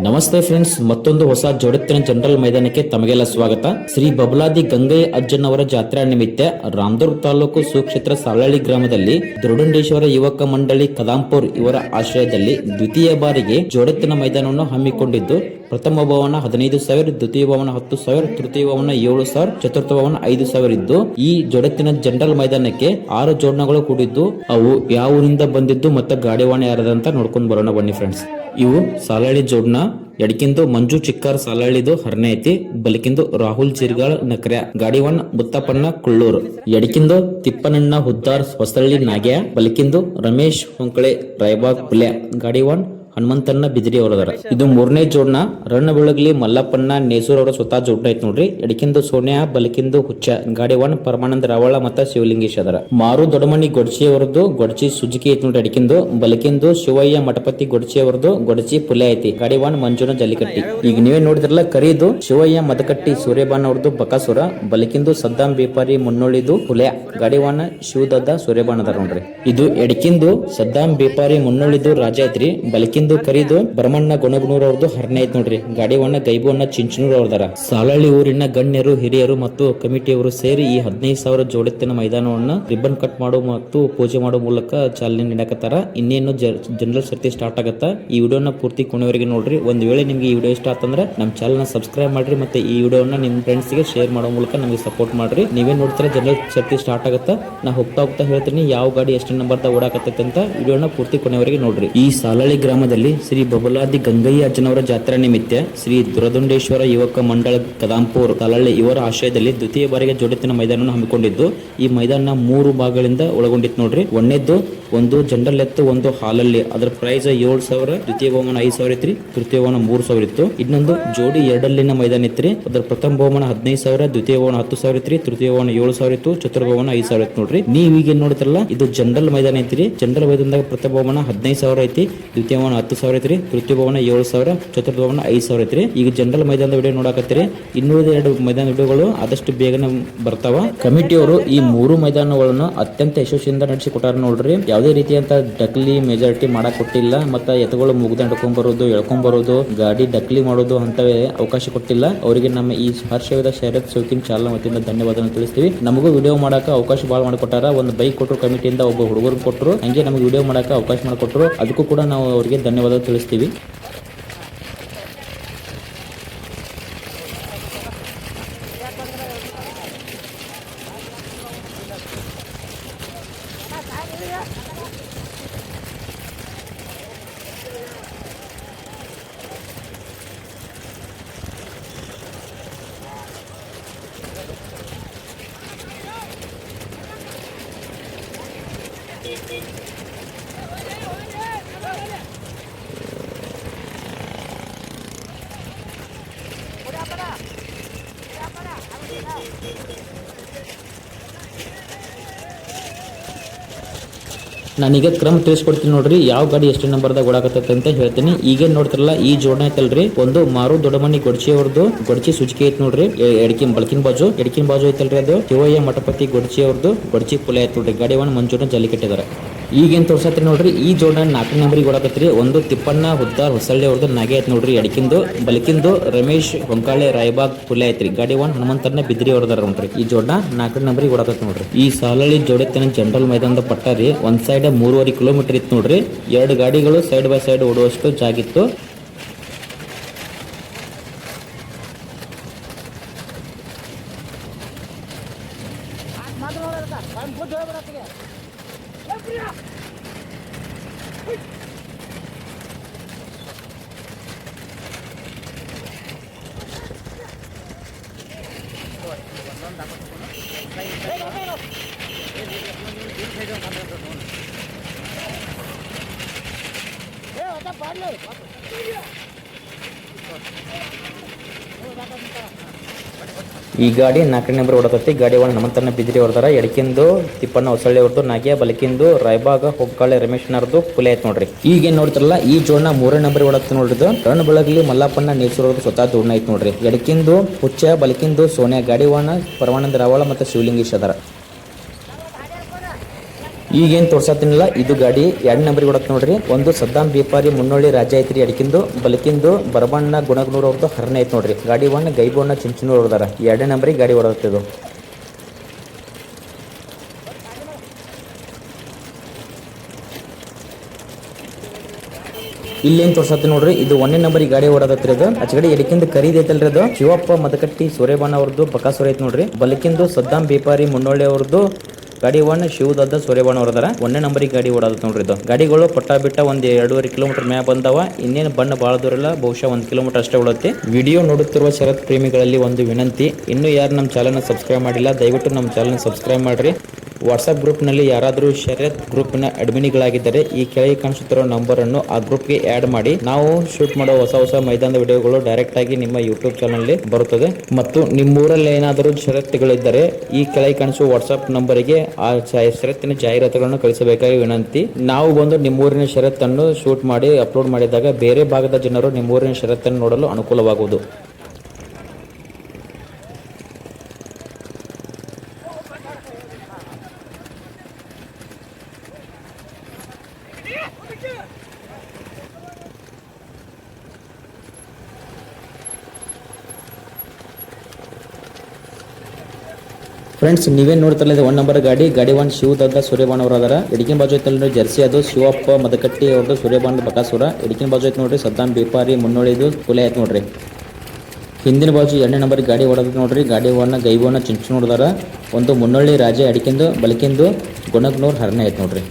ನಮಸ್ತೆ ಫ್ರೆಂಡ್ಸ್, ಮತ್ತೊಂದು ಹೊಸ ಜೋಡೆತ್ತಿನ ಜನರಲ್ ಮೈದಾನಕ್ಕೆ ತಮಗೆಲ್ಲ ಸ್ವಾಗತ. ಶ್ರೀ ಬಬಲಾದಿ ಗಂಗಯ್ಯ ಅಜ್ಜನವರ ಜಾತ್ರಾ ನಿಮಿತ್ತ ರಾಮದುರ್ಗ ತಾಲೂಕು ಸುಕ್ಷೇತ್ರ ಸಾಲಹಳ್ಳಿ ಗ್ರಾಮದಲ್ಲಿ ದುರುಡಂಡೇಶ್ವರ ಯುವಕ ಮಂಡಳಿ ಕದಾಂಪುರ್ ಇವರ ಆಶ್ರಯದಲ್ಲಿ ದ್ವಿತೀಯ ಬಾರಿಗೆ ಜೋಡೆತ್ತಿನ ಮೈದಾನವನ್ನು ಹಮ್ಮಿಕೊಂಡಿದ್ದು, ಪ್ರಥಮ ಭವನ 15,000, ದ್ವಿತೀಯ ಭವನ 10,000, ತೃತೀಯ ಭವನ 7,000, ಚತುರ್ಥ ಭವನ 5,000 ಇದ್ದು, ಈ ಜೋಡೆತ್ತಿನ ಜನರಲ್ ಮೈದಾನಕ್ಕೆ 6 ಜೋಡಣಗಳು ಕೂಡಿದ್ದು, ಅವು ಯಾವ ಊರಿಂದ ಬಂದಿದ್ದು ಮತ್ತು ಗಾಡಿವಾಣ ಯಾರದಂತ ನೋಡ್ಕೊಂಡು ಬರೋಣ ಬನ್ನಿ ಫ್ರೆಂಡ್ಸ್. ಇವು ಸಾಲಹಳ್ಳಿ ಜೋಡ್ನ ಎಡಕಿಂದು ಮಂಜು ಚಿಕ್ಕಾರ್ ಸಾಲಹಳ್ಳಿದು ಹರ್ನೆ ಐತಿ, ಬಲಕಿಂದು ರಾಹುಲ್ ಚಿರ್ಗಾಳ್ ನಕ್ರ್ಯಾ, ಗಾಡಿವನ್ ಮುತ್ತಪ್ಪಣ್ಣ ಕುಳ್ಳೂರ್, ಎಡಕಿಂದು ತಿಪ್ಪನಣ್ಣ ಹುದ್ದಾರ್ ಹೊಸಳ್ಳಿ ನಾಗ್ಯ, ಬಲಕಿಂದು ರಮೇಶ್ ಹೊಂಕಳೆ ರಾಯಬಾಗ್ ಪುಲ್ಯ, ಗಾಡಿವನ್ ಹನುಮಂತಣ್ಣ ಬಿದಿರಿ ಅವರದಾರ. ಇದು ಮೂರನೇ ಜೋಡ್ನ ರಣ್ಣ ಬೆಳಗ್ಲಿ ಮಲ್ಲಪ್ಪಣ್ಣ ನೇಸೂರ್ ಅವರ ಸ್ವತಃ ಜೋಡ್ನ ಐತ್ ನೋಡ್ರಿ. ಎಡಕಿಂದು ಸೋನಿಯಾ, ಬಲಕಿಂದು ಹುಚ್ಚ, ಗಾಡಿವನ್ ಪರಮಾನಂದ ರಾವಳ ಮತ್ತ ಶಿವಲಿಂಗೇಶ್ ಅದರ. ಮಾರು ದೊಡಮಣಿ ಗೊಡ್ಚಿ ಅವರದ್ದು ಗೊಡ್ಚಿ ಸುಜುಕಿ ಐತ್ ನೋಡ್ರಿ ಎಡಕಿಂದು. ಬಲಕಿಂದು ಶಿವಯ್ಯ ಮಠಪತಿ ಗೊಡ್ಚಿ ಅವರದ್ದು ಗೊಡ್ಚಿ ಪುಲ್ಯ ಐತಿ, ಗಾಡಿವನ್ ಮಂಜುನ ಜಲ್ಲಿಕಟ್ಟಿ. ಈಗ ನೀವೇ ನೋಡಿದ್ರಲ್ಲ ಕರೀದು ಶಿವಯ್ಯ ಮದಕಟ್ಟಿ ಸೂರ್ಯಬಾನ್ ಅವ್ರದ್ದು ಬಕಾಸುರ, ಬಲಕಿಂದು ಸದ್ದಾಂ ಬೇಪಾರಿ ಮುನ್ನೋಳಿದು ಪುಲ್ಯ, ಗಾಡಿವಾನ ಶಿವದದ್ದ ಸೂರ್ಯಬಾನ್ ಅದಾರ ನೋಡ್ರಿ. ಇದು ಎಡಕಿಂದು ಸದ್ದಾಂ ಬೇಪಾರಿ ಮುನ್ನೋಳಿದು ರಾಜ ಐತ್ರಿ, ಬಲಕಿಂದು ಕರೀದು ಭರಮಣ್ಣ ಗೊಣಗನೂರ್ ಅವ್ರದ್ದು ಹರ್ನೆ ಐತ್ ನೋಡ್ರಿ, ಗಾಡಿವಣ್ಣ ಗೈಬುವಣ್ಣ ಚಿಂಚನೂರ್ ಅವ್ರದಾರ. ಸಾಲಹಳ್ಳಿ ಊರಿನ ಗಣ್ಯರು, ಹಿರಿಯರು ಮತ್ತು ಕಮಿಟಿಯವರು ಸೇರಿ ಈ 15,000 ಜೋಡೆತ್ತಿನ ಮೈದಾನವನ್ನ ರಿಬ್ಬನ್ ಕಟ್ ಮಾಡೋ ಮತ್ತು ಪೂಜೆ ಮಾಡೋ ಮೂಲಕ ಚಾಲನೆ ನೀಡಕತ್ತಾರ. ಇನ್ನೇನು ಜನರಲ್ ಸರ್ತಿ ಸ್ಟಾರ್ಟ್ ಆಗತ್ತ. ಈ ವಿಡಿಯೋನ ಪೂರ್ತಿ ಕೊನೆವರೆಗೆ ನೋಡ್ರಿ. ಒಂದ್ ವೇಳೆ ನಿಮ್ಗೆ ಈ ವಿಡಿಯೋ ಇಷ್ಟ ಆತಂದ್ರೆ ನಮ್ಮ ಚಾನಲ್ ನ ಸಬ್ಸ್ಕ್ರೈಬ್ ಮಾಡ್ರಿ, ಮತ್ತೆ ಈ ವಿಡಿಯೋನ ನಿಮ್ ಫ್ರೆಂಡ್ಸ್ ಗೆ ಶೇರ್ ಮಾಡೋ ಮೂಲಕ ನಮಗೆ ಸಪೋರ್ಟ್ ಮಾಡ್ರಿ. ನೀವೇ ನೋಡ್ತಾರೆ ಜನರಲ್ ಸರ್ತಿ ಸ್ಟಾರ್ಟ್ ಆಗತ್ತ. ನಾ ಹೋಗ್ತಾ ಹೇಳ್ತೀನಿ ಯಾವ ಗಾಡಿ ಎಷ್ಟು ನಂಬರ್ದ ಓಡಾಕತ್ತೈತೆ ಅಂತ. ವಿಡಿಯೋನ ಪೂರ್ತಿ ಕೊನೆವರೆಗೆ ನೋಡ್ರಿ. ಈ ಸಾಲಹಳ್ಳಿ ಗ್ರಾಮದಲ್ಲಿ ಶ್ರೀ ಬಬಲಾದಿ ಗಂಗಯ್ಯ ಅಜ್ಜನವರ ಜಾತ್ರಾ ನಿಮಿತ್ತ ಶ್ರೀ ದುರದುಂಡೇಶ್ವರ ಯುವಕ ಮಂಡಳ ಕದಾಂಪುರ್ ಸಾಲಹಳ್ಳಿ ಇವರ ಆಶ್ರಯದಲ್ಲಿ ದ್ವಿತೀಯ ಬಾರಿಗೆ ಜೋಡೆತ್ತಿನ ಮೈದಾನವನ್ನು ಹಮ್ಮಿಕೊಂಡಿದ್ದು, ಈ ಮೈದಾನ 3 ಭಾಗಗಳಿಂದ ಒಳಗೊಂಡಿತ್ತು ನೋಡ್ರಿ. ಒಂದೇದ್ದು ಒಂದು ಜನರಲ್ ಎತ್ತು, ಒಂದು ಹಾಲಲ್ಲಿ. ಅದರ ಪ್ರೈಸ್ 7,000, ದ್ವಿತೀಯ ಬಹುಮಾನ 5,000 ಇತ್ರಿ, ತೃತೀಯ ಬಹುಮಾನ 3,000 ಇತ್ತು. ಇನ್ನೊಂದು ಜೋಡಿ 2 ಮೈದಾನ ಇತ್ರಿ. ಅದರ ಪ್ರಥಮ ಬಹುಮಾನ 15,000, ದ್ವಿತೀಯ ಬಹುಮಾನ 10,000 ಇತ್ರಿ, ತೃತೀಯ ಬಹುಮಾನ 7,000 ಇತ್ತು, ಚತುರ್ಥ ಬಹುಮಾನ 5,000 ಇತ್ತು ನೋಡ್ರಿ. ನೀವ್ ಈಗ ನೋಡ್ತಾರಲ್ಲ ಇದು ಜನರಲ್ ಮೈದಾನ ಐತ್ರಿ. ಜನರಲ್ ಮೈದಾನದಾಗ ಪ್ರಥಮ ಬಹುಮಾನ 15,000 ಐತಿ, ದ್ವಿತೀಯ ಬಹುಮಾನ 10,000 ಐತ್ರಿ, ತೃತೀಯ ಬಹುಮಾನ 7,000, ಚತುರ್ಥ ಬಹುಮಾನ 5,000 ಐತ್ರಿ. ಈಗ ಜನರಲ್ ಮೈದಾನದ ವಿಡಿಯೋ ನೋಡಾಕತ್ತೀರಿ. ಇನ್ನುಳಿದ 2 ಮೈದಾನ ವಿಡಿಯೋಗಳು ಆದಷ್ಟು ಬೇಗನೆ ಬರ್ತಾವ. ಕಮಿಟಿಯವರು ಈ 3 ಮೈದಾನಗಳನ್ನು ಅತ್ಯಂತ ಯಶಸ್ವಿಯಿಂದ ನಡೆಸಿ ಕೊಟ್ಟಾರ ನೋಡ್ರಿ. ಯಾವುದೇ ರೀತಿಯಂತ ಡಕ್ಲಿ ಮೆಜಾರಿಟಿ ಮಾಡಕ್ ಕೊಟ್ಟಿಲ್ಲ, ಮತ್ತೆ ಎತ್ತುಗಳು ಮುಗ್ದ ಹಿಡ್ಕೊಂಡ್ ಬರೋದು, ಎಳ್ಕೊಂಡ್ ಬರೋದು, ಗಾಡಿ ಡಕ್ಲಿ ಮಾಡೋದು ಅಂತವೇ ಅವಕಾಶ ಕೊಟ್ಟಿಲ್ಲ. ಅವರಿಗೆ ನಮ್ಮ ಈ ಹರ್ಷವಿದ ಶರತ್ ಶೌಕಿನ್ ಚಾನಲ್ ವತಿಯಿಂದ ಧನ್ಯವಾದ ತಿಳಿಸ್ತೀವಿ. ನಮಗೂ ವಿಡಿಯೋ ಮಾಡಾಕ ಅವಕಾಶ ಭಾಳ ಮಾಡಿಕೊಟ್ಟಾರ. ಒಂದು ಬೈಕ್ ಕೊಟ್ಟರು ಕಮಿಟಿಯಿಂದ, ಒಬ್ಬ ಹುಡುಗರು ಕೊಟ್ಟರು, ಹಂಗೆ ನಮಗೆ ವಿಡಿಯೋ ಮಾಡಾಕ ಅವಕಾಶ ಮಾಡಿಕೊಟ್ರು. ಅದಕ್ಕೂ ಕೂಡ ನಾವು ಅವರಿಗೆ ಧನ್ಯವಾದ ತಿಳಿಸ್ತೀವಿ. ನಾನೀಗ ಕ್ರಮ ತಿಳಿಸ್ಕೊಡ್ತೀನಿ ನೋಡ್ರಿ. ಯಾವ ಗಾಡಿ ಎಷ್ಟು ನಂಬರ್ದಾಗ ಓಡಾಕತ್ತೈತೆ ಅಂತ ಹೇಳ್ತೀನಿ. ಈಗೇನ್ ನೋಡ್ತಿರಲ್ಲ ಈ ಜೋಡಣೆ ಐತಲ್ರಿ, ಒಂದು ಮಾರು ದೊಡ್ಡಮನಿ ಗೊಡ್ಚಿ ಅವ್ರದ್ದು ಗೊಡ್ಚಿ ಸುಜುಕಿ ಐತ್ ನೋಡ್ರಿ. ಎಡಕಿನ ಬಾಜು ಐತಲ್ರಿ ಅದು ಶಿವಯ್ಯ ಮಠಪತಿ ಗೊಡ್ಚಿ ಅವ್ರದ್ದು ಗೊಡ್ಚಿ ಪುಲೆ ಐತ್ ನೋಡ್ರಿ. ಗಾಡಿವನ್ನ ಮಂಜೂನ ಜಲ್ಲಿ ಕಟ್ಟಿದಾರೆ. ಈಗೇನ್ ತೋರ್ಸತ್ರಿ ನೋಡ್ರಿ, ಈ ಜೋಡಣೆ 4ನೇ ನಂಬರಿಗೆ ಓಡಾಕತ್ರಿ. ಒಂದು ತಿಪ್ಪಣ್ಣ ಹುದ್ದಾರ್ ಹೊಸಳ್ಳಿ ಅವ್ರದ್ದು ನಾಗೆ ಐತ್ ನೋಡ್ರಿ ಎಡಕಿಂದು, ಬಲಕಿಂದು ರಮೇಶ್ ಹೊಂಕಾಳೆ ರಾಯಬಾಗ್ ಪುಲೆ ಐತ್ರಿ, ಗಾಡಿವನ್ ಹನುಮಂತಣ್ಣ ಬಿದ್ರಿ ಅವ್ರದಾರ ನೋಡ್ರಿ. ಈ ಜೋಡಣೆ 4ನೇ ನಂಬರಿಗೆ ಓಡಾಕತ್ ನೋಡ್ರಿ. ಈ ಸಾಲಹಳ್ಳಿ ಜೋಡೆತ್ತಿನ ಜನರಲ್ ಮೈದಾನದ ಪಟ್ಟಾರಿ ಒಂದ್ ಸೈಡ್ 3.5 ಕಿಲೋಮೀಟರ್ ಇತ್ತು ನೋಡ್ರಿ. 2 ಗಾಡಿಗಳು ಸೈಡ್ ಬೈ ಸೈಡ್ ಓಡುವಷ್ಟು ಜಾಗಿತ್ತು. ಈ ಗಾಡಿ 4ನೇ ನಂಬರ್ ಓಡತೈತಿ. ಗಾಡಿವನ್ನ ಹನುಮಂತಣ್ಣ ಬಿದ್ರಿ ಅವ್ರದಾರ. ಎಡಕಿಂದು ತಿಪ್ಪಣ್ಣ ಹೊಸಳ್ಳಿ ಅವ್ರದ್ದು ನಾಗ್ಯ, ಬಲಕಿಂದು ರಾಯಬಾಗ ಹೊಂಕಾಳೆ ರಮೇಶ್ನವ್ರದ್ದು ಪುಲೆ ಐತ್ ನೋಡ್ರಿ. ಈಗೇನ್ ನೋಡ್ತಿರಲ್ಲ ಈ ಜೋಡಣ 3ನೇ ನಂಬರ್ ಓಡತ್ತ ನೋಡ್ರಿ. ರಣ್ಣ ಬೆಳಗ್ಲಿ ಮಲ್ಲಪ್ಪಣ್ಣ ನೇಸೂರ್ ಅವ್ರದ್ದು ಸ್ವತಃ ಜೋಡಣ ಐತ್ ನೋಡ್ರಿ. ಎಡಕಿಂದು ಹುಚ್ಚ, ಬಲಕಿಂದು ಸೋನಿಯಾ, ಗಾಡಿವನ್ನ ಪರಮಾನಂದ ರಾವಳ ಮತ್ತೆ ಶಿವಲಿಂಗೇಶ್ ಅದರ. ಈಗೇನು ತೋರ್ಸತ್ತಿನಿಲ್ಲ ಇದು ಗಾಡಿ 2 ನಂಬರ್ ಕೊಡತ್ ನೋಡ್ರಿ. ಒಂದು ಸದ್ದಾಂ ಬೇಪಾರಿ ಮುನ್ನೋಳಿ ರಾಜ ಐತ್ರಿ ಅಡಿಕಿಂದು ಬಲಕಿಂದು ಬರಬಣ್ಣ ಗುಣಗ್ನೂರ್ ಅವ್ರದ್ದು ಹರನೆ ಐತ್ ನೋಡ್ರಿ. ಗಾಡಿ ಒಣ್ಣ ಗೈಬೋಣ್ಣ ಚಿಂಚನೂರ್ ಅವ್ರದಾರ 2 ನಂಬರಿಗೆ ಗಾಡಿ ಹೊಡತ್ತಿದ್ದು. ಇಲ್ಲೇನ್ ತೋರ್ಸತ್ತಿ ನೋಡ್ರಿ ಇದು 1ನೇ ನಂಬರಿಗೆ ಗಾಡಿ ಓಡಾದತ್ರಿ. ಅದು ಆಚೆಗಡೆ ಎಡಕಿಂದ ಕರೀದ್ ಐತಲ್ರಿ ಅದು ಶಿವಪ್ಪ ಮದಕಟ್ಟಿ ಸೂರ್ಯಬಾನ ಅವ್ರದ್ದು ಬಕಾಸುರ ಐತ್ ನೋಡ್ರಿ. ಬಲಕಿಂದು ಸದ್ದಾಂ ಬೇಪಾರಿ ಮುನ್ನೋಳಿ ಅವ್ರದ್ದು ಗಾಡಿ 1 ಶಿವದದ್ದ ಸೂರ್ಯಬಾನ ಅವ್ರದಾರ 1ನೇ ನಂಬರಿಗೆ ಗಾಡಿ ಓಡಾದತ್ ನೋಡ್ರಿ. ಇದು ಗಾಡಿಗಳು ಪಟ್ಟ ಬಿಟ್ಟ ಒಂದ್ 2.5 ಕಿಲೋಮೀಟರ್ ಮ್ಯಾ ಬಂದವ. ಇನ್ನೇನು ಬಣ್ಣ ಬಾಳ ದೂರ ಇಲ್ಲ, ಬಹುಶಃ 1 ಕಿಲೋಮೀಟರ್ ಅಷ್ಟೇ ಉಳುತ್ತೆ. ವಿಡಿಯೋ ನೋಡುತ್ತಿರುವ ಶರತ್ ಪ್ರೇಮಿಗಳಲ್ಲಿ ಒಂದು ವಿನಂತಿ, ಇನ್ನು ಯಾರು ನಮ್ಮ ಚಾನಲ್ನ ಸಬ್ಸ್ಕ್ರೈಬ್ ಮಾಡಿಲ್ಲ ದಯವಿಟ್ಟು ನಮ್ಮ ಚಾನಲ್ನ ಸಬ್ಸ್ಕ್ರೈಬ್ ಮಾಡ್ರಿ. ವಾಟ್ಸಪ್ ಗ್ರೂಪ್ನಲ್ಲಿ ಯಾರಾದರೂ ಶರತ್ ಗ್ರೂಪ್ನ ಅಡ್ಮಿನಿಗಳಾಗಿದ್ದರೆ ಈ ಕೆಳಗೆ ಕಾಣಿಸುತ್ತಿರುವ ನಂಬರನ್ನು ಆ ಗ್ರೂಪ್ಗೆ ಆ್ಯಡ್ ಮಾಡಿ. ನಾವು ಶೂಟ್ ಮಾಡೋ ಹೊಸ ಮೈದಾನದ ವಿಡಿಯೋಗಳು ಡೈರೆಕ್ಟ್ ಆಗಿ ನಿಮ್ಮ ಯೂಟ್ಯೂಬ್ ಚಾನಲ್ನಲ್ಲಿ ಬರುತ್ತದೆ. ಮತ್ತು ನಿಮ್ಮೂರಲ್ಲಿ ಏನಾದರೂ ಷರತ್ತುಗಳಿದ್ದರೆ ಈ ಕೆಳಗೆ ಕಾಣಿಸುವ ವಾಟ್ಸಪ್ ನಂಬರಿಗೆ ಆ ಷರತ್ತಿನ ಜಾಹೀರಾತುಗಳನ್ನು ಕಳಿಸಬೇಕಾಗಿ ವಿನಂತಿ. ನಾವು ಬಂದು ನಿಮ್ಮೂರಿನ ಷರತ್ತನ್ನು ಶೂಟ್ ಮಾಡಿ ಅಪ್ಲೋಡ್ ಮಾಡಿದಾಗ ಬೇರೆ ಭಾಗದ ಜನರು ನಿಮ್ಮೂರಿನ ಷರತ್ತನ್ನು ನೋಡಲು ಅನುಕೂಲವಾಗುವುದು. ಫ್ರೆಂಡ್ಸ್ ನೀವೇನು ನೋಡ್ತಾರಲ್ಲ ಇದು 1 ನಂಬರ್ ಗಾಡಿ 1 ಶಿವದದ್ದ ಸೂರ್ಯಬಾನ್ ಅವರು ಅದರ. ಎಡಕಿನ ಬಾಜು ಐತಲ್ರಿ ಜರ್ಸಿ ಅದು ಶಿವಪ್ಪ ಮದಕಟ್ಟಿ ಅವ್ರದ್ದು ಸೂರ್ಯಬಾನ್ ಬಕಾಸುರ. ಎಡಕಿನ ಬಾಜು ಐತೆ ನೋಡ್ರಿ ಸದ್ದಾಂ ಬೇಪಾರಿ ಮುನ್ನೋಳಿದು ಕುಲೆ ಐತೆ ನೋಡ್ರಿ. ಹಿಂದಿನ ಬಾಜು 2ನೇ ನಂಬರ್ ಗಾಡಿ ಓಡೋದು ನೋಡ್ರಿ. ಗಾಡಿ 1 ಗೈಬೋನ ಚಿಂಚು ನೋಡಿದಾರ. ಒಂದು ಮುನ್ನೋಳಿ ರಾಜೆ ಅಡಿಕಿಂದು ಬಲಕಿಂದು ಗುಣಗ್ನೂರ್ ಹರನೆ ಐತೆ ನೋಡ್ರಿ.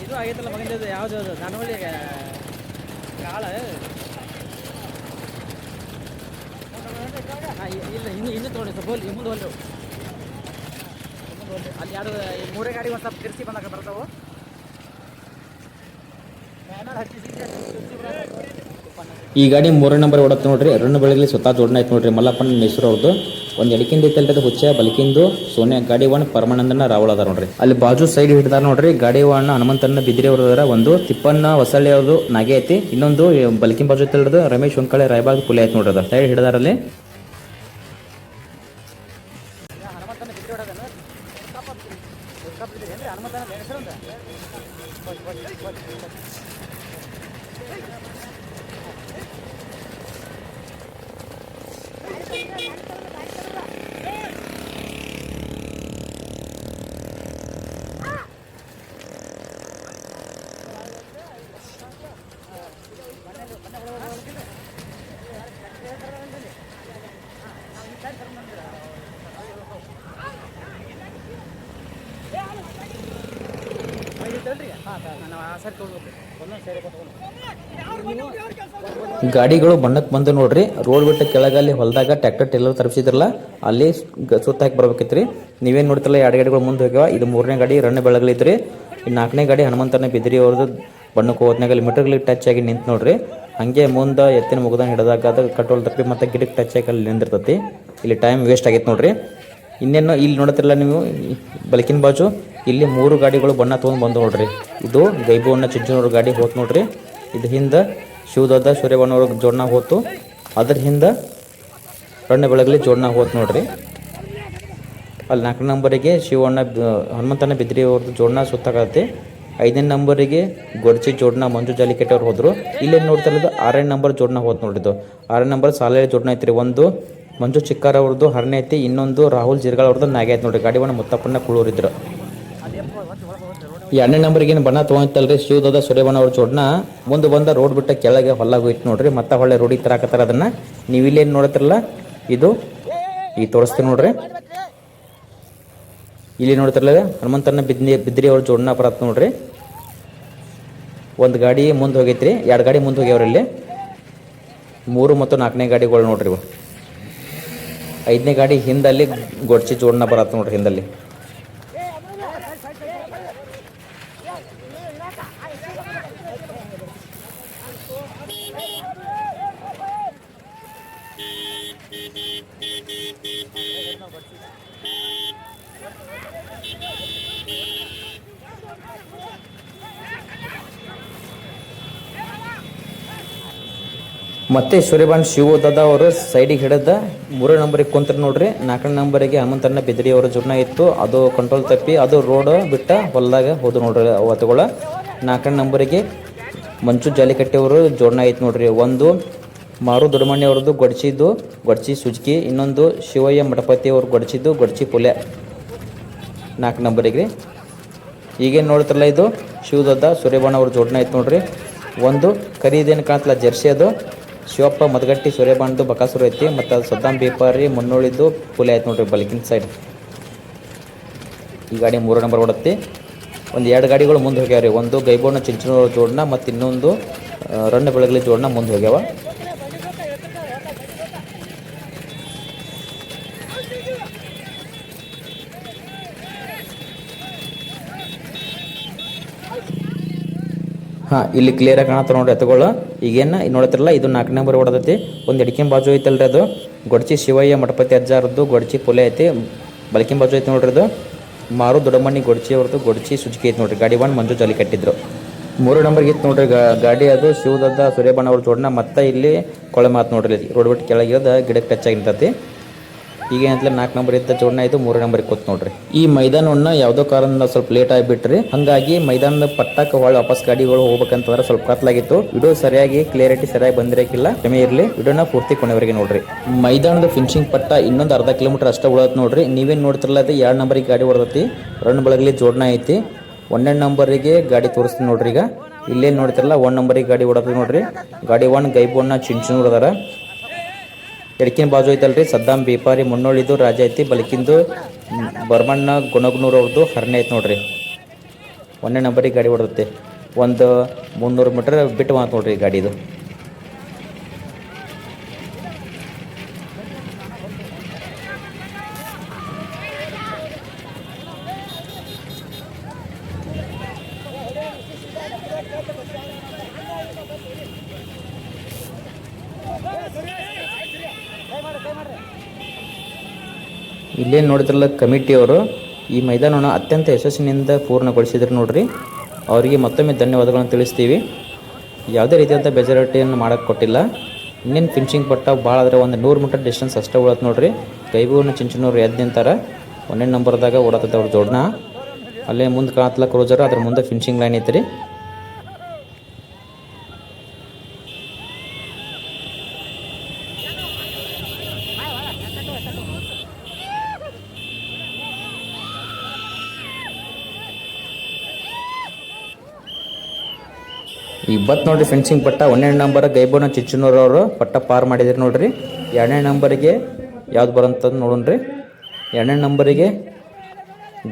ಇದು ಆಗೈತಲ್ಲ ಮಗಂದು ಯಾವ್ದು ದಾನವಳ್ಳಿ ಕಾಳ ಇಲ್ಲ ಇನ್ನು ತೊಗೊಂಡು ಸ್ವಲ್ಪ ಹೋಗಿ ಮುಂದೆ ಹೋಲ್ರಿ. ಅಲ್ಲಿ ಯಾರು 3 ಗಾಡಿ ಒಂದು ಸ್ವಲ್ಪ ತಿರ್ಸಿ ಬಂದಾಗ ಬರ್ತಾವೆ. ಈ ಗಾಡಿ 3ನೇ ನಂಬರ್ ಓಡತ್ತೆ ನೋಡ್ರಿ. 2 ಬೆಳಗ್ಗೆ ಸ್ವತಃ ಜೋಡಣೆ ಐತೆ ನೋಡ್ರಿ. ಮಲ್ಲಪ್ಪನ ಹೆಸರು ಅವ್ರದ್ದು. ಒಂದು ಎಡಕಿಂದ ಐತಲ್ರಿ ಅದು ಹುಚ್ಚ ಬಲಕಿಂದು ಸೋನೆ. ಗಾಡಿ 1 ಪರಮಾನಂದನ ರಾವಳ ಅದಾರ ನೋಡ್ರಿ. ಅಲ್ಲಿ ಬಾಜು ಸೈಡ್ ಹಿಡಿದಾರ ನೋಡ್ರಿ. ಗಾಡಿ 1 ಹನುಮಂತನ ಬಿದ್ರಿ ಅವ್ರ ಅದಾರ. ಒಂದು ತಿಪ್ಪನ್ನ ಹೊಸಳ್ಳಿ ಅವ್ರದ್ದು ನಾಗೆ ಐತಿ. ಇನ್ನೊಂದು ಬಲಕಿನ ಬಾಜು ಐತಲ್ರಿ ರಮೇಶ್ ಹೊಂಕಳೆ ರಾಯಬಾಗ್ ಕುಲೆ ಐತೆ ನೋಡ್ರಿ. ಅದ ಸೈಡ್ ಹಿಡಿದಾರಲ್ಲಿ. ಗಾಡಿಗಳು ಬಣ್ಣಕ್ಕೆ ಬಂದು ನೋಡ್ರಿ. ರೋಡ್ ಬಿಟ್ಟು ಕೆಳಗಲ್ಲಿ ಹೊಲದಾಗ ಟ್ರ್ಯಾಕ್ಟರ್ ಟೇಲರ್ ತರಿಸಿದ್ರಲ್ಲ ಅಲ್ಲಿ ಸುತ್ತ ಹಾಕಿ ಬರ್ಬೇಕಿತ್ರಿ. ನೀವೇನು ನೋಡ್ತಿರಲ್ಲ 2 ಗಾಡಿಗಳು ಮುಂದೆ ಹೋಗ್ಯಾವ. ಇದು 3ನೇ ಗಾಡಿ ರನ್ನೆ ಬೆಳಗ್ಲಿದ್ರಿ. ಈ 4ನೇ ಗಾಡಿ ಹನುಮಂತನ ಬಿದ್ರಿ ಅವ್ರದ್ದು ಬಣ್ಣಕ್ಕೆ ಹೋದ್ನಾಗ ಅಲ್ಲಿ ಮೀಟರ್ಗಳಿಗೆ ಟಚ್ ಆಗಿ ನಿಂತು ನೋಡ್ರಿ. ಹಾಗೆ ಮುಂದೆ ಎತ್ತಿನ ಮುಗ್ದಾನ ಹಿಡಿದಾಗ ಅದು ಕಟ್ಟೋಲ್ ತಪ್ಪಿ ಮತ್ತೆ ಗಿಡಕ್ಕೆ ಟಚ್ ಆಗಿ ಅಲ್ಲಿ ನಿಂದಿರ್ತತಿ. ಇಲ್ಲಿ ಟೈಮ್ ವೇಸ್ಟ್ ಆಗೈತೆ ನೋಡ್ರಿ. ಇನ್ನೇನು ಇಲ್ಲಿ ನೋಡ್ತಿರಲ್ಲ ನೀವು ಬಲಕಿನ ಬಾಜು ಇಲ್ಲಿ 3 ಗಾಡಿಗಳು ಬಣ್ಣ ತೊಗೊಂಡು ಬಂದು ನೋಡ್ರಿ. ಇದು ಗೈಬೋಣ್ಣ ಚಿಂಚನೂರು ಗಾಡಿ ಹೋತ್ ನೋಡ್ರಿ. ಇದು ಹಿಂದೆ ಶಿವದದ್ದ ಸೂರ್ಯಬಣ್ಣವ್ರ ಜೋಡಣೆ ಹೋತು. ಅದ್ರ ಹಿಂದೆ ರಣ್ಣ ಬೆಳಗಲಿ ಜೋಡಣೆ ಹೋತ್ ನೋಡ್ರಿ. ಅಲ್ಲಿ 4ನೇ ನಂಬರಿಗೆ ಶಿವಣ್ಣ ಹನುಮಂತನ ಬಿದ್ರಿ ಅವ್ರದ್ದು ಜೋಡಣೆ ಸುತ್ತಾಗತ್ತೆ. 5ನೇ ನಂಬರಿಗೆ ಗೊರ್ಚಿ ಜೋಡಣೆ ಮಂಜು ಜಾಲಿಕೆಟ್ ಅವ್ರು ಹೋದ್ರು. ಇಲ್ಲೇನು ನೋಡ್ತಾ ಇರೋದು 6ನೇ ನಂಬರ್ ಜೋಡಣೆ ಹೋತ್ ನೋಡಿದ್ದು. 6ನೇ ನಂಬರ್ ಸಾಲೆ ಜೋಡಣೆ ಐತ್ರಿ. ಒಂದು ಮಂಜು ಚಿಕ್ಕಾರ ಅವ್ರದ್ದು ಹರನೆ ಐತಿ. ಇನ್ನೊಂದು ರಾಹುಲ್ ಜಿರ್ಗಾಳ್ ಅವ್ರದ್ದು ನಾಗೆ ಐತೆ ನೋಡ್ರಿ. ಗಾಡಿ ಒಣ ಮುತ್ತಪ್ಪಣ್ಣ ಕುಳೂರಿದ್ರು. ಎರಡನೇ ನಂಬರ್ಗೆ ಏನು ಬಣ್ಣ ತೊಗೊಂತಲ್ರಿ ಶಿವದಾದ ಸೂರ್ಯಬಣ್ಣ ಅವ್ರ ಜೋಡ್ನ ಮುಂದೆ ಬಂದ ರೋಡ್ ಬಿಟ್ಟ ಕೆಳಗೆ ಹೊಲ್ಲಾಗ ಹೋಯ್ತು ನೋಡ್ರಿ ಮತ್ತೆ ಹೊಳ್ಳೆ ರೋಡಿಗೆ ತರಾಕತ್ತಾರ ಅದನ್ನ ನೀವು ಇಲ್ಲೇನು ನೋಡತ್ತಿರಲ್ಲ ಇದು ಈಗ ತೋರಿಸ್ತೀನಿ ನೋಡ್ರಿ. ಇಲ್ಲಿ ನೋಡ್ತಿರಲ್ಲ ಹನುಮಂತನ ಬಿದ್ರಿ ಅವ್ರ ಜೋಡ್ನ ಬರತ್ ನೋಡ್ರಿ. ಒಂದು ಗಾಡಿ ಮುಂದೆ ಹೋಗೈತ್ರಿ, 2 ಗಾಡಿ ಮುಂದೆ ಹೋಗ್ಯಾವ್ರಲ್ಲಿ, 3 ಮತ್ತು 4ನೇ ಗಾಡಿಗಳು ನೋಡ್ರಿ ಇವು. 5ನೇ ಗಾಡಿ ಹಿಂದಲ್ಲಿ ಗೊಡ್ಚಿ ಜೋಡ್ನ ಬರತ್ ನೋಡ್ರಿ ಹಿಂದಲ್ಲಿ. ಮತ್ತೆ ಸೂರ್ಯಬಾನ್ ಶಿವದಾದ ಅವರು ಸೈಡಿಗೆ ಹಿಡಿದ 3ನೇ ನಂಬರಿಗೆ ಕುಂತ್ರಿ ನೋಡ್ರಿ. 4ನೇ ನಂಬರಿಗೆ ಹನುಮಂತನ ಬಿದ್ರಿ ಅವರ ಜೋಡ್ನ ಇತ್ತು, ಅದು ಕಂಟ್ರೋಲ್ ತಪ್ಪಿ ಅದು ರೋಡ್ ಬಿಟ್ಟ ಹೊಲ್ದಾಗ ಹೋದು ನೋಡ್ರಿ ಅವತ್ತುಗಳ. 4ನೇ ನಂಬರಿಗೆ ಮಂಚು ಜಾಲಿಕಟ್ಟಿ ಅವರು ಜೋಡ್ನ ಐತೆ ನೋಡ್ರಿ. ಒಂದು ಮಾರು ದೊಡ್ಡಮಣ್ಣಿ ಅವ್ರದ್ದು ಗೊಡ್ಚಿ ಸುಜ್ಕಿ, ಇನ್ನೊಂದು ಶಿವಯ್ಯ ಮಠಪತಿ ಅವ್ರು ಗೊಡ್ಚಿ ಪುಲ್ಯ 4 ನಂಬರಿಗೆ. ಈಗೇನು ನೋಡ್ತಿರಲ್ಲ ಇದು ಶಿವದಾದ ಸೂರ್ಯಬಾಣ ಅವ್ರ ಜೋಡ್ನ ಐತೆ ನೋಡ್ರಿ. ಒಂದು ಕರಿದೇನು ಕಾಣ್ತಲ್ಲ ಜರ್ಸಿ, ಅದು ಶಿವಪ್ಪ ಮದಗಟ್ಟಿ ಸೂರ್ಯಬಾಣದ್ದು ಬಕಾಸುರ ಐತಿ, ಮತ್ತು ಅದು ಸದ್ದಾಂ ಬೇಪಾರಿ ಮುನ್ನೋಳಿದ್ದು ಪುಲೆ ಐತೆ ನೋಡ್ರಿ ಬಲ್ಕಿನ ಸೈಡ್. ಈ ಗಾಡಿ 3 ನಂಬರ್ ಓಡತ್ತಿ. ಒಂದು 2 ಗಾಡಿಗಳು ಮುಂದೆ ಹೋಗ್ಯಾವ್ರಿ. ಒಂದು ಗೈಬೋಣ ಚಿಂಚನೂರು ಜೋಡ್ನ ಮತ್ತು ಇನ್ನೊಂದು ರಣ್ಣ ಬೆಳಗಲಿ ಜೋಡ್ನ ಮುಂದೆ ಹೋಗ್ಯಾವ. ಹಾಂ, ಇಲ್ಲಿ ಕ್ಲಿಯರಾಗಿ ಕಾಣತ್ತ ನೋಡ್ರಿ ಎತ್ತುಗಳು. ಈಗೇನು ನೋಡ್ತಿರಲ್ಲ ಇದು 4 ನಂಬರ್ ಓಡದೈತಿ. ಒಂದು ಎಡಕಿನ ಬಾಜು ಐತಲ್ರಿ, ಅದು ಗೊಡ್ಚಿ ಶಿವಯ್ಯ ಮಠಪತಿ ಅಜ್ಜಾರದ್ದು ಗೊಡ್ಚಿ ಪುಲೆ ಐತಿ. ಬಲಕಿನ ಬಾಜು ಐತಿ ನೋಡ್ರಿ, ಅದು ಮಾರು ದೊಡ್ಡಮಣ್ಣಿ ಗೊಡ್ಚಿ ಅವ್ರದ್ದು ಗೊಡ್ಚಿ ಸುಜ್ಕಿ ಐತಿ ನೋಡ್ರಿ. ಗಾಡಿ 1 ಮಂಜು ಜಾಲಿ ಕಟ್ಟಿದ್ರು. 3 ನಂಬರ್ಗೆ ಇತ್ತು ನೋಡ್ರಿ ಗಾಡಿ, ಅದು ಶಿವದಾದ ಸೂರ್ಯಬಾಣ ಅವ್ರ ಜೋಡ್ನ. ಮತ್ತೆ ಇಲ್ಲಿ ಕೊಳೆ ಮಾತು ನೋಡ್ರಿ, ರೋಡ್ ಬಿಟ್ಟು ಕೆಳಗಿರೋದು ಗಿಡಕ್ಕೆ ಟಚ್ ಆಗಿರ್ತೈತಿ. ಈಗ ಏನಂತಲೇ 4 ನಂಬರ್ ಇದ್ದ ಜೋಡ್ನ ಇದು 3 ನಂಬರ್ಗೆ ಕೂತ್ ನೋಡ್ರಿ. ಈ ಮೈದಾನವನ್ನ ಯಾವುದೋ ಕಾರಣದಿಂದ ಸ್ವಲ್ಪ ಲೇಟ್ ಆಗಿಬಿಟ್ರಿ, ಹಂಗಾಗಿ ಮೈದಾನದ ಪಟ್ಟಕ್ಕೆ ಹೊಳ್ಳಿ ವಾಪಸ್ ಗಾಡಿಗಳು ಹೋಗ್ಬೇಕಂತಂದ್ರೆ ಸ್ವಲ್ಪ ಕತ್ಲಾಗಿತ್ತು. ವಿಡಿಯೋ ಸರಿಯಾಗಿ ಕ್ಲಿಯರಿಟಿ ಸರಿಯಾಗಿ ಬಂದಿರಕ್ಕಿಲ್ಲ, ಕ್ಷಮೆ ಇರಲಿ. ವಿಡಿಯೋನ ಪೂರ್ತಿ ಕೊನೆವರೆಗೆ ನೋಡ್ರಿ. ಮೈದಾನದ ಫಿನಿಶಿಂಗ್ ಪಟ್ಟ ಇನ್ನೊಂದು ಅರ್ಧ ಕಿಲೋಮೀಟರ್ ಅಷ್ಟೇ ಉಳತ್ ನೋಡ್ರಿ. ನೀವೇನು ನೋಡ್ತಿರಲ್ಲ ಅದು 2 ನಂಬರಿಗೆ ಗಾಡಿ ಹೊಡೆದೈತಿ, ರನ್ ಬಳಗಲಿ ಜೋಡ್ನ ಐತಿ. 1ನೇ ನಂಬರಿಗೆ ಗಾಡಿ ತೋರಿಸ್ತೀನಿ ನೋಡ್ರಿ. ಈಗ ಇಲ್ಲೇನು ನೋಡ್ತಿರಲ್ಲ 1 ನಂಬರಿಗೆ ಗಾಡಿ ಹೊಡೆದ್ರಿ ನೋಡ್ರಿ. ಗಾಡಿ 1 ಗೈಬೋಣ ಚಿಂಚನೂರು ಅದಾರ. ಎಡಕಿನ ಬಾಜು ಐತಲ್ರಿ ಸದ್ದಾಂ ಬೇಪಾರಿ ಮುನ್ನೋಳಿದು ರಾಜ ಐತಿ. ಬಲಕಿಂದು ಬರ್ಮಣ್ಣ ಗುಣಗ್ನೂರು ಅವ್ರದ್ದು ಹರ್ನೆ ಐತಿ ನೋಡ್ರಿ. 1ನೇ ನಂಬರಿಗೆ ಗಾಡಿ ಹೊಡೆದತ್ತೆ. ಒಂದು 300 ಮೀಟರ್ ಬಿಟ್ಟು ಮಾತು ನೋಡ್ರಿ ಗಾಡಿದು. ಇಲ್ಲೇನು ನೋಡಿದ್ರಲ್ಲ ಕಮಿಟಿಯವರು ಈ ಮೈದಾನವನ್ನು ಅತ್ಯಂತ ಯಶಸ್ಸಿನಿಂದ ಪೂರ್ಣಗೊಳಿಸಿದ್ರು ನೋಡ್ರಿ. ಅವರಿಗೆ ಮತ್ತೊಮ್ಮೆ ಧನ್ಯವಾದಗಳನ್ನು ತಿಳಿಸ್ತೀವಿ. ಯಾವುದೇ ರೀತಿಯಾದಂಥ ಬೇಜಾರಿಟಿಯನ್ನು ಮಾಡೋಕ್ಕೆ ಕೊಟ್ಟಿಲ್ಲ. ಇನ್ನೇನು ಫಿನಿಶಿಂಗ್ ಪಟ್ಟ ಭಾಳ ಆದರೆ ಒಂದು 100 ಮೀಟರ್ ಡಿಸ್ಟೆನ್ಸ್ ಅಷ್ಟೇ ಉಳತ್ ನೋಡ್ರಿ. ಗೈಬೂರಿನ ಚಿಂಚನೂರು ಎದ್ದು ನಿಂತಾರೆ. 1ನೇ ನಂಬರ್ದಾಗ ಓಡತ್ತದ ಅವ್ರ ಜೋಡ್ನ. ಅಲ್ಲೇ ಮುಂದೆ ಕಾಣತ್ಲ ಕ್ರೂಸರ್, ಅದ್ರ ಮುಂದೆ ಫಿನಿಶಿಂಗ್ ಲೈನ್ ಐತ್ರಿ. ಈಗ ಬತ್ ನೋಡ್ರಿ ಫೆನ್ಸಿಂಗ್ ಪಟ್ಟ. 1ನೇ ನಂಬರ್ ಗೈಬೋನ ಚಿಚ್ಚನೂರು ಅವರು ಪಟ್ಟ ಪಾರ್ ಮಾಡಿದ್ರಿ ನೋಡ್ರಿ. 2ನೇ ನಂಬರಿಗೆ ಯಾವ್ದು ಬರೋಂಥದ್ದು ನೋಡೋಣ್ರಿ. 2ನೇ ನಂಬರಿಗೆ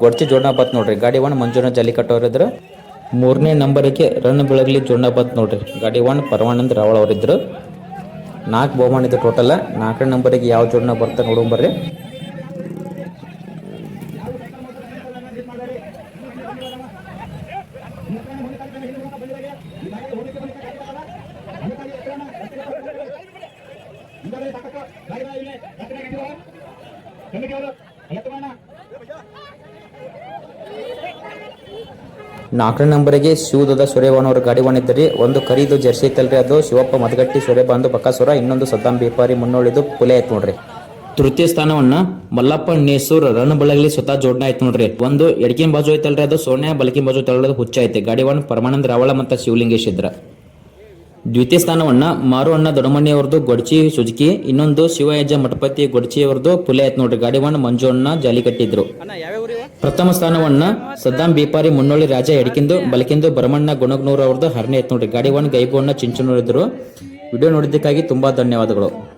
ಗೊಡ್ಚಿ ಜೋಡ್ನ ಬತ್ ನೋಡ್ರಿ. ಗಾಡಿ 1 ಮಂಜುನಾಥ್ ಜಾಲಿಕಟ್ಟವ್ರಿದ್ರು. 3ನೇ ನಂಬರಿಗೆ ರನ್ ಬೆಳಗಲಿ ಜೋಡ್ನ ಬತ್ ನೋಡ್ರಿ. ಗಾಡಿ 1 ಪರಮಾನಂದ್ ರಾವಳ ಅವರಿದ್ರು. 4 ಬಹುಮಾನ ಇದ್ದು ಟೋಟಲ್. 4ನೇ ನಂಬರಿಗೆ ಯಾವ ಜೋಡ್ನ ಬರ್ತಾ ನೋಡೋಣ್ಬರ್ರಿ. ನಾಲ್ಕನೇ ನಂಬರಿಗೆ ಶಿವದಾದ ಸೂರ್ಯಬಾಣ ಅವ್ರ ಗಾಡಿ 1 ಇದ್ದರಿ. ಒಂದು ಕರಿದು ಜರ್ಸಿ ಐತಲ್ರಿ, ಅದು ಶಿವಪ್ಪ ಮದಗಟ್ಟಿ ಸೂರ್ಯಬಾಂದು ಬಕಾಸುರ. ಇನ್ನೊಂದು ಸದ್ದಾಂ ಬೇಪಾರಿ ಮುನ್ನೋಳಿದು ಪುಲೆ ಐತ್ ನೋಡ್ರಿ. ತೃತೀಯ ಸ್ಥಾನವನ್ನ ಮಲ್ಲಪ್ಪ ನೇಸೂರ್ ರನ್ ಬಳಗಲಿ ಸ್ವತಃ ಜೋಡ್ನ ಐತ್ ನೋಡ್ರಿ. ಒಂದು ಎಡಕಿನ ಬಾಜು ಐತಲ್ರಿ, ಅದು ಸೋನ್ಯಾ. ಬಲಕಿನ ಬಾಜು ತಳ್ಳೋದು ಹುಚ್ಚ ಐತೆ. ಗಾಡಿ 1 ಪರಮಾನಂದ್ ರಾವಳ ಮತ್ತು ಶಿವಲಿಂಗೇಶ್ ಇದ್ರ. ದ್ವಿತೀಯ ಸ್ಥಾನವನ್ನ ಮಾರು ಅಣ್ಣ ದೊಡ್ಡಮಣ್ಣಿ ಅವ್ರದ್ದು ಗೊಡ್ಚಿ ಸುಜುಕಿ. ಇನ್ನೊಂದು ಶಿವಯಜ್ಜ ಮಠಪತಿ ಗೊಡ್ಚಿ ಅವ್ರದ್ದು ಪುಲೆ ಐತ್ ನೋಡ್ರಿ. ಗಾಡಿ 1 ಮಂಜು ಅಣ್ಣ ಜಾಲಿ ಕಟ್ಟಿದ್ರು. ಅಣ್ಣ ಯಾವ್ಯಾವ ಊರಿವ? ಪ್ರಥಮ ಸ್ಥಾನವನ್ನ ಸದ್ದಾಂ ಬೇಪಾರಿ ಮುನ್ನೋಳಿ ರಾಜ ಎಡಕಿಂದು ಬಲಕಿಂದು ಭರಮಣ್ಣ ಗುಣಗ್ನೂರ್ ಅವ್ರದ್ದು ಹರನೇ ಎತ್ ನೋಡ್ರಿ. ಗಾಡಿ ಒನ್ ಗೈಬು ಅಣ್ಣ ಚಿಂಚನೂರ್ ಇದ್ರು. ವಿಡಿಯೋ ನೋಡಿದ್ದಕ್ಕಾಗಿ ತುಂಬಾ ಧನ್ಯವಾದಗಳು.